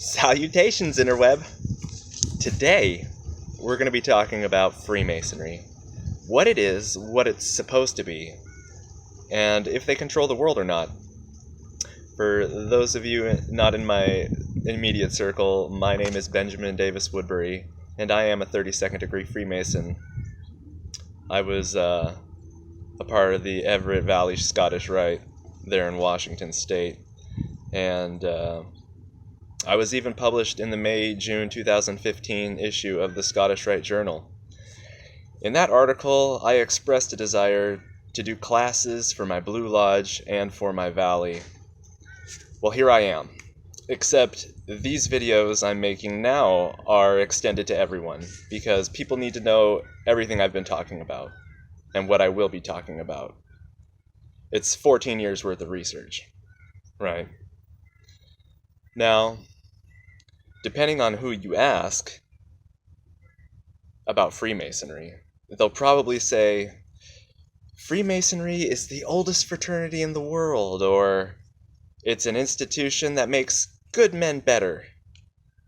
Salutations, interweb! Today, we're going to be talking about Freemasonry. What it is, what it's supposed to be, and if they control the world or not. For those of you not in my immediate circle, my name is Benjamin Davis Woodbury, and I am a 32nd degree Freemason. I was a part of the Everett Valley Scottish Rite there in Washington State, and I was even published in the May-June 2015 issue of the Scottish Rite Journal. In that article, I expressed a desire to do classes for my Blue Lodge and for my Valley. Well, here I am. Except these videos I'm making now are extended to everyone, because people need to know everything I've been talking about, and what I will be talking about. It's 14 years worth of research, right? Now, depending on who you ask about Freemasonry, they'll probably say, Freemasonry is the oldest fraternity in the world, or it's an institution that makes good men better,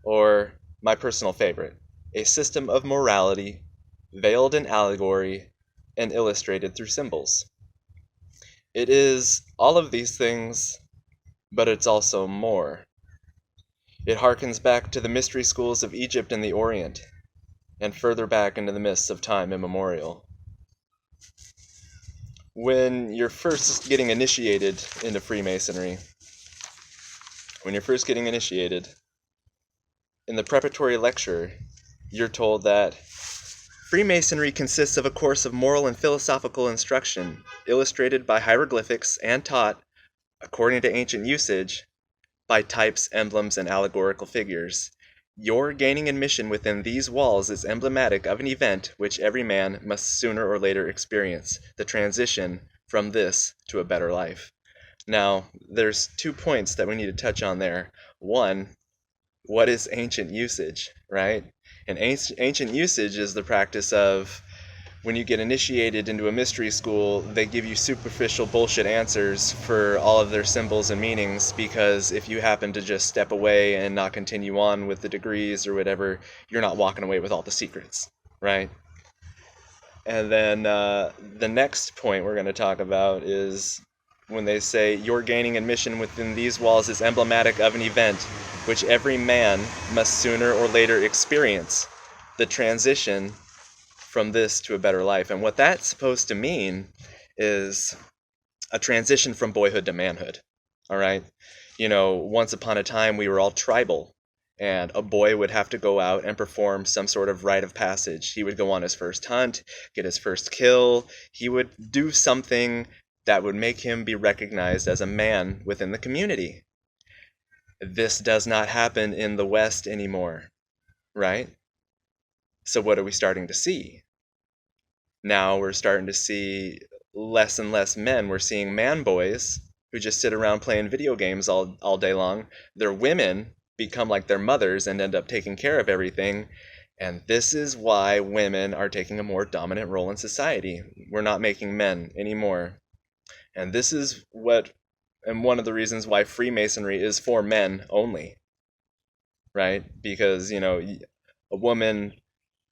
or, my personal favorite, a system of morality, veiled in allegory, and illustrated through symbols. It is all of these things, but it's also more. It harkens back to the mystery schools of Egypt and the Orient, and further back into the mists of time immemorial. When you're first getting initiated into Freemasonry, in the preparatory lecture, you're told that Freemasonry consists of a course of moral and philosophical instruction, illustrated by hieroglyphics and taught, according to ancient usage, by types, emblems, and allegorical figures. Your gaining admission within these walls is emblematic of an event which every man must sooner or later experience, the transition from this to a better life. Now, there's 2 points that we need to touch on there. One, what is ancient usage, right? And ancient usage is the practice of when you get initiated into a mystery school, they give you superficial bullshit answers for all of their symbols and meanings, because if you happen to just step away and not continue on with the degrees or whatever, you're not walking away with all the secrets, right? And then the next point we're going to talk about is when they say your gaining admission within these walls is emblematic of an event which every man must sooner or later experience, the transition from this to a better life. And what that's supposed to mean is a transition from boyhood to manhood. All right? You know, once upon a time we were all tribal, and a boy would have to go out and perform some sort of rite of passage. He would go on his first hunt, get his first kill. He would do something that would make him be recognized as a man within the community. This does not happen in the West anymore, right? So what are we starting to see? Now we're starting to see less and less men. We're seeing man boys who just sit around playing video games all day long. Their women become like their mothers and end up taking care of everything. And this is why women are taking a more dominant role in society. We're not making men anymore. And this is one of the reasons why Freemasonry is for men only, right? Because, you know, a woman,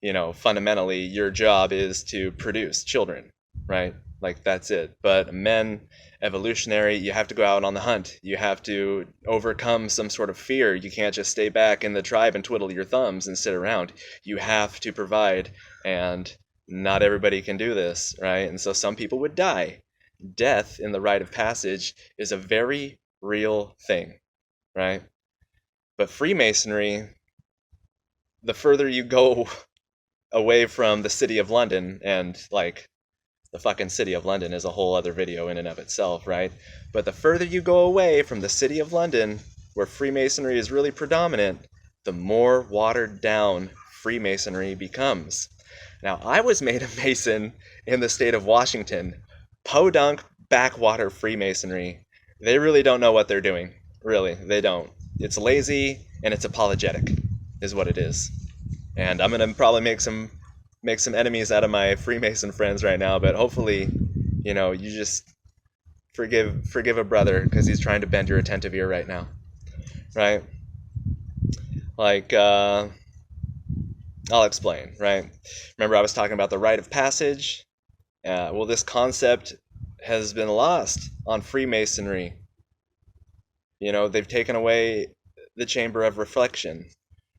you know, fundamentally, your job is to produce children, right? Like, that's it. But men, evolutionary, you have to go out on the hunt. You have to overcome some sort of fear. You can't just stay back in the tribe and twiddle your thumbs and sit around. You have to provide, and not everybody can do this, right? And so some people would die. Death in the rite of passage is a very real thing, right? But Freemasonry, the further you go away from the City of London, and like the fucking City of London is a whole other video in and of itself, right? But the further you go away from the City of London, where Freemasonry is really predominant, the more watered down Freemasonry becomes. Now, I was made a Mason in the state of Washington. Podunk backwater Freemasonry. They really don't know what they're doing. Really, they don't. It's lazy and it's apologetic, is what it is. And I'm gonna probably make some enemies out of my Freemason friends right now, but hopefully, you know, you just forgive a brother because he's trying to bend your attentive ear right now, right? Like, I'll explain, right? Remember I was talking about the rite of passage? Well, this concept has been lost on Freemasonry. They've taken away the chamber of reflection.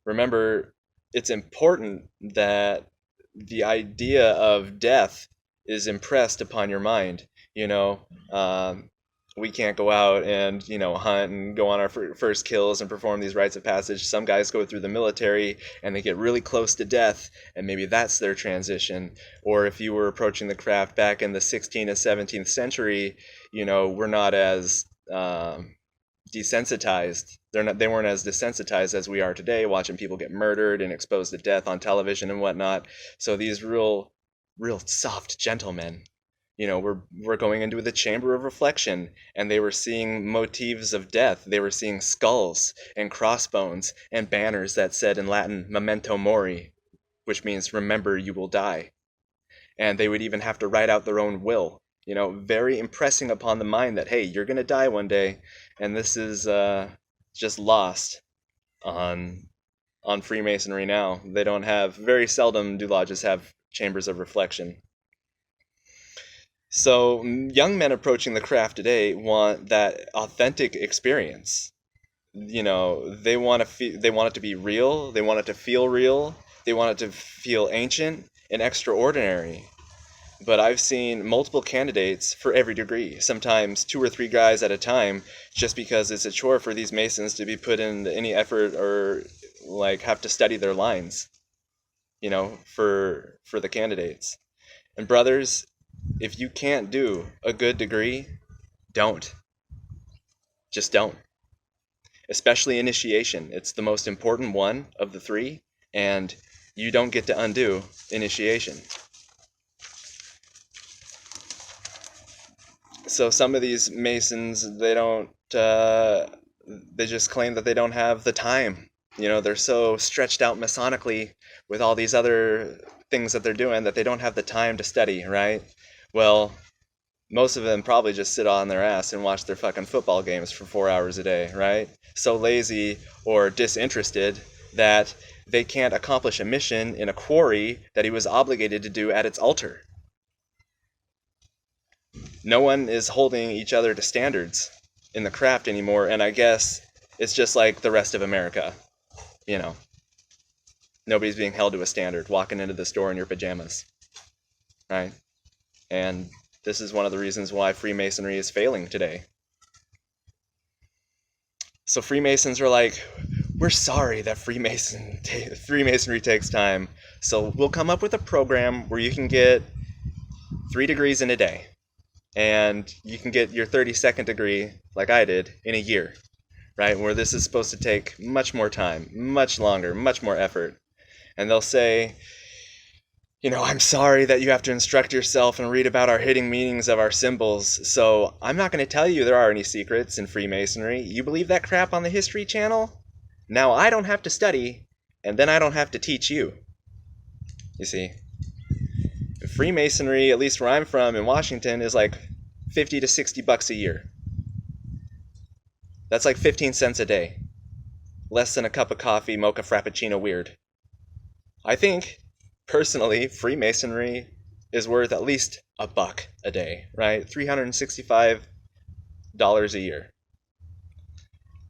Remember, it's important that the idea of death is impressed upon your mind. We can't go out and hunt and go on our first kills and perform these rites of passage. Some guys go through the military and they get really close to death, and maybe that's their transition. Or if you were approaching the craft back in the 16th and 17th century, we're not as desensitized. They weren't as desensitized as we are today, watching people get murdered and exposed to death on television and whatnot. So these real soft gentlemen, were going into the chamber of reflection, and they were seeing motifs of death. They were seeing skulls and crossbones and banners that said in Latin, "Memento mori," which means "remember you will die." And they would even have to write out their own will, very impressing upon the mind that, hey, you're going to die one day. And this is just lost on Freemasonry now. They don't have, very seldom do lodges have chambers of reflection. So young men approaching the craft today want that authentic experience. They want it to be real. They want it to feel real. They want it to feel ancient and extraordinary. But I've seen multiple candidates for every degree, sometimes 2 or 3 guys at a time, just because it's a chore for these Masons to be put in any effort or have to study their lines, for the candidates. And brothers, if you can't do a good degree, don't. Just don't. Especially initiation. It's the most important one of the 3, and you don't get to undo initiation. So some of these Masons, they just claim that they don't have the time. They're so stretched out Masonically with all these other things that they're doing that they don't have the time to study, right? Well, most of them probably just sit on their ass and watch their fucking football games for 4 hours a day, right? So lazy or disinterested that they can't accomplish a mission in a quarry that he was obligated to do at its altar. No one is holding each other to standards in the craft anymore, and I guess it's just like the rest of America. Nobody's being held to a standard, walking into the store in your pajamas, right? And this is one of the reasons why Freemasonry is failing today. So Freemasons are like, we're sorry that Freemasonry takes time, so we'll come up with a program where you can get 3 degrees in a day. And you can get your 32nd degree, like I did, in a year, right? Where this is supposed to take much more time, much longer, much more effort. And they'll say, I'm sorry that you have to instruct yourself and read about our hidden meanings of our symbols, so I'm not going to tell you there are any secrets in Freemasonry. You believe that crap on the History Channel? Now I don't have to study, and then I don't have to teach you. You see? Freemasonry, at least where I'm from in Washington, is like $50 to $60 a year. That's like 15 cents a day. Less than a cup of coffee, mocha frappuccino weird. I think, personally, Freemasonry is worth at least $1 a day, right? $365 a year.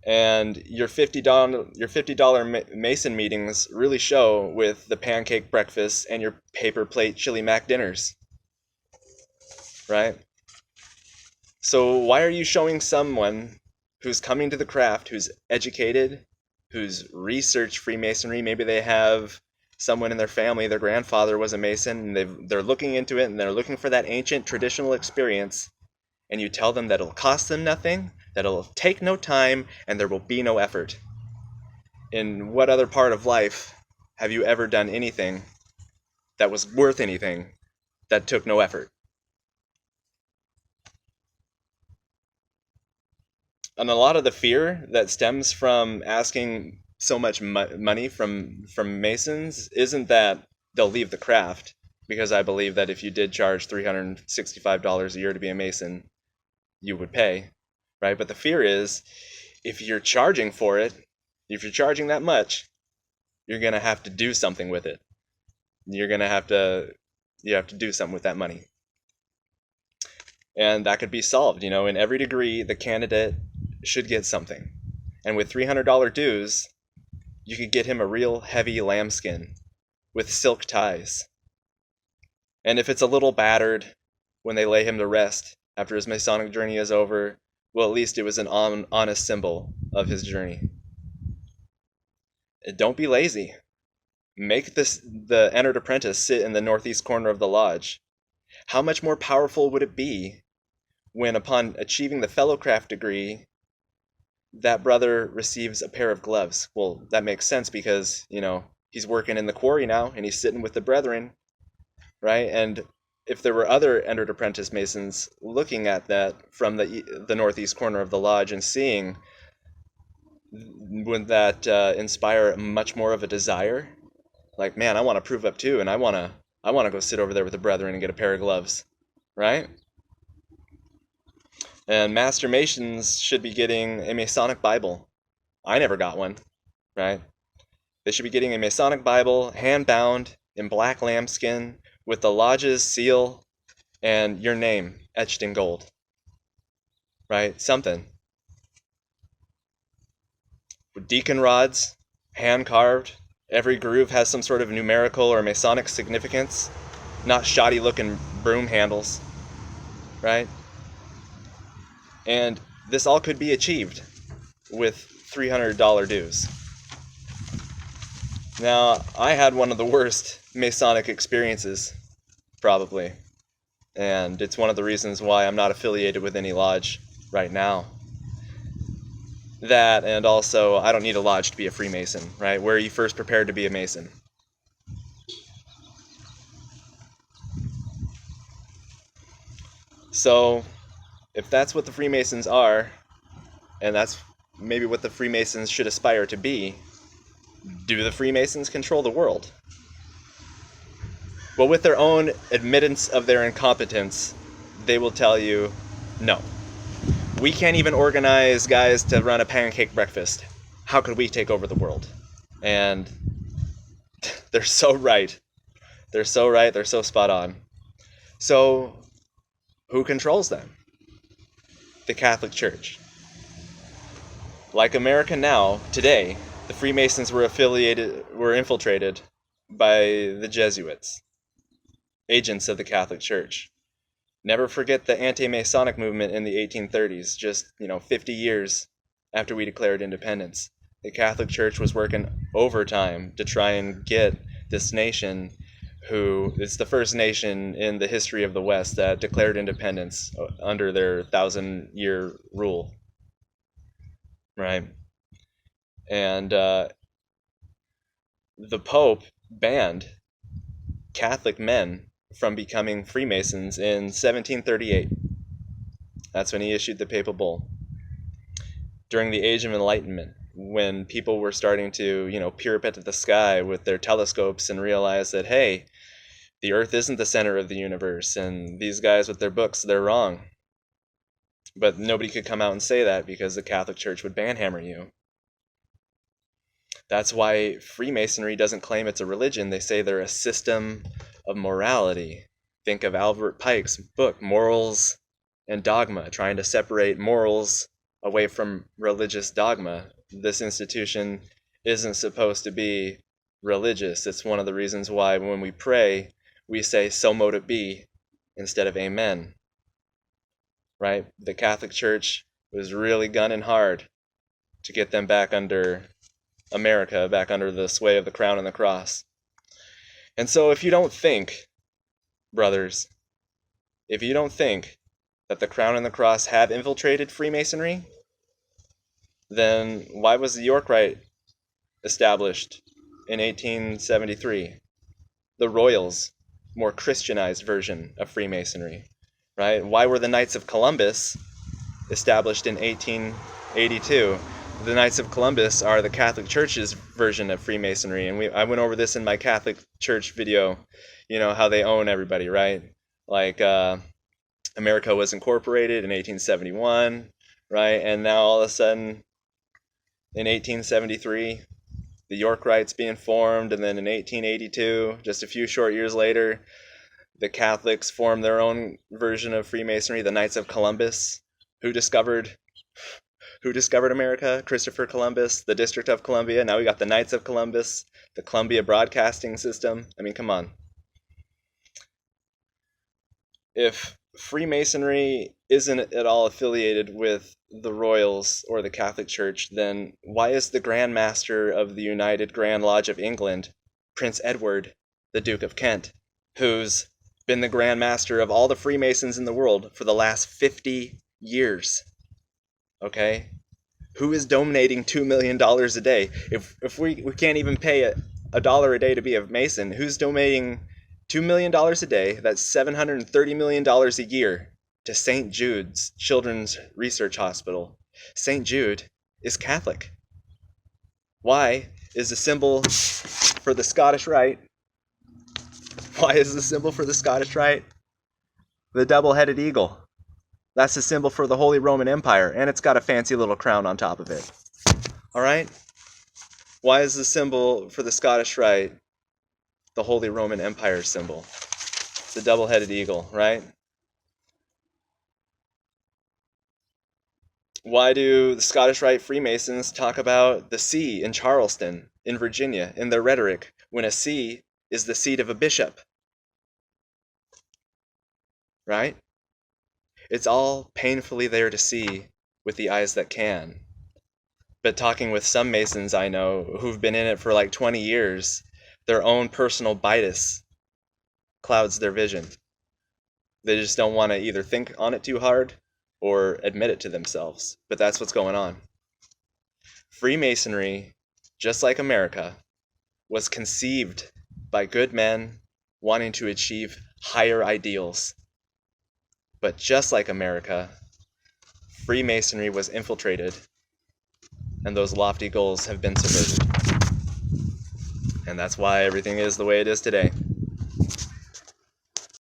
And your $50 Mason meetings really show with the pancake breakfast and your paper plate chili mac dinners, right? So why are you showing someone who's coming to the craft, who's educated, who's researched Freemasonry? Maybe they have someone in their family, their grandfather was a Mason, and they're looking into it, and they're looking for that ancient traditional experience, and you tell them that it'll cost them nothing, that it'll take no time, and there will be no effort. In what other part of life have you ever done anything that was worth anything that took no effort? And a lot of the fear that stems from asking so much money from Masons isn't that they'll leave the craft, because I believe that if you did charge $365 a year to be a Mason, you would pay, right? But the fear is, if you're charging for it, if you're charging that much, you're going to have to do something with it. You have to do something with that money. And that could be solved, in every degree, the candidate should get something. And with $300 dues, you could get him a real heavy lambskin with silk ties. And if it's a little battered when they lay him to rest after his Masonic journey is over, well, at least it was an honest symbol of his journey. And don't be lazy. Make the entered apprentice sit in the northeast corner of the lodge. How much more powerful would it be when, upon achieving the fellowcraft degree, that brother receives a pair of gloves? Well, that makes sense because, he's working in the quarry now and he's sitting with the brethren, right? And if there were other entered apprentice Masons looking at that from the northeast corner of the lodge and seeing, would that inspire much more of a desire? Like, man, I want to prove up too, and I want to go sit over there with the brethren and get a pair of gloves, right? And Master Masons should be getting a Masonic Bible. I never got one, right? They should be getting a Masonic Bible, hand-bound, in black lambskin, with the lodge's seal and your name etched in gold, right? Something. With deacon rods, hand-carved. Every groove has some sort of numerical or Masonic significance, not shoddy-looking broom handles, right? And this all could be achieved with $300 dues. Now, I had one of the worst Masonic experiences, probably, and it's one of the reasons why I'm not affiliated with any lodge right now. That, and also, I don't need a lodge to be a Freemason, right? Where are you first prepared to be a Mason? So, if that's what the Freemasons are, and that's maybe what the Freemasons should aspire to be, do the Freemasons control the world? Well, with their own admittance of their incompetence, they will tell you, no. We can't even organize guys to run a pancake breakfast. How could we take over the world? And they're so right. They're so right. They're so spot on. So, who controls them? The Catholic Church. Like America now, today, the Freemasons were infiltrated by the Jesuits, agents of the Catholic Church. Never forget the anti-Masonic movement in the 1830s, just, 50 years after we declared independence. The Catholic Church was working overtime to try and get this nation, who is the first nation in the history of the West that declared independence under their 1,000-year rule. Right? And the Pope banned Catholic men from becoming Freemasons in 1738. That's when he issued the papal bull. During the Age of Enlightenment, when people were starting to, peer up at the sky with their telescopes and realize that, hey, the Earth isn't the center of the universe, and these guys with their books, they're wrong. But nobody could come out and say that because the Catholic Church would banhammer you. That's why Freemasonry doesn't claim it's a religion. They say they're a system of morality. Think of Albert Pike's book, Morals and Dogma, trying to separate morals away from religious dogma. This institution isn't supposed to be religious. It's one of the reasons why when we pray, we say, so mote it be, instead of amen. Right? The Catholic Church was really gunning hard to get them back under America, back under the sway of the crown and the cross. And so if you don't think, brothers, if you don't think that the crown and the cross have infiltrated Freemasonry, then why was the York Rite established in 1873? The Royals, more Christianized version of Freemasonry, right? Why were the Knights of Columbus established in 1882? The Knights of Columbus are the Catholic Church's version of Freemasonry, and I went over this in my Catholic Church video, how they own everybody, right? Like, America was incorporated in 1871, right? And now all of a sudden, in 1873, the York Rites being formed, and then in 1882, just a few short years later, the Catholics formed their own version of Freemasonry, the Knights of Columbus. Who discovered America? Christopher Columbus, the District of Columbia. Now we got the Knights of Columbus, the Columbia Broadcasting System. I mean, come on. If Freemasonry isn't at all affiliated with the Royals or the Catholic Church, then why is the Grand Master of the United Grand Lodge of England, Prince Edward, the Duke of Kent, who's been the Grand Master of all the Freemasons in the world for the last 50 years? Okay? Who is donating $2 million a day? If we can't even pay a dollar a day to be a Mason, who's donating $2 million a day? That's $730 million a year to St. Jude's Children's Research Hospital. St. Jude is Catholic. Why is the symbol for the Scottish Rite? Why is the symbol for the Scottish Rite the double-headed eagle? That's the symbol for the Holy Roman Empire, and it's got a fancy little crown on top of it. All right? Why is the symbol for the Scottish Rite the Holy Roman Empire symbol? The double-headed eagle, right? Why do the Scottish Rite Freemasons talk about the see in Charleston, in Virginia, in their rhetoric, when a see is the seat of a bishop? Right? It's all painfully there to see with the eyes that can. But talking with some Masons I know who've been in it for like 20 years, their own personal bias clouds their vision. They just don't want to either think on it too hard or admit it to themselves. But that's what's going on. Freemasonry, just like America, was conceived by good men wanting to achieve higher ideals. But just like America, Freemasonry was infiltrated, and those lofty goals have been subverted. And that's why everything is the way it is today.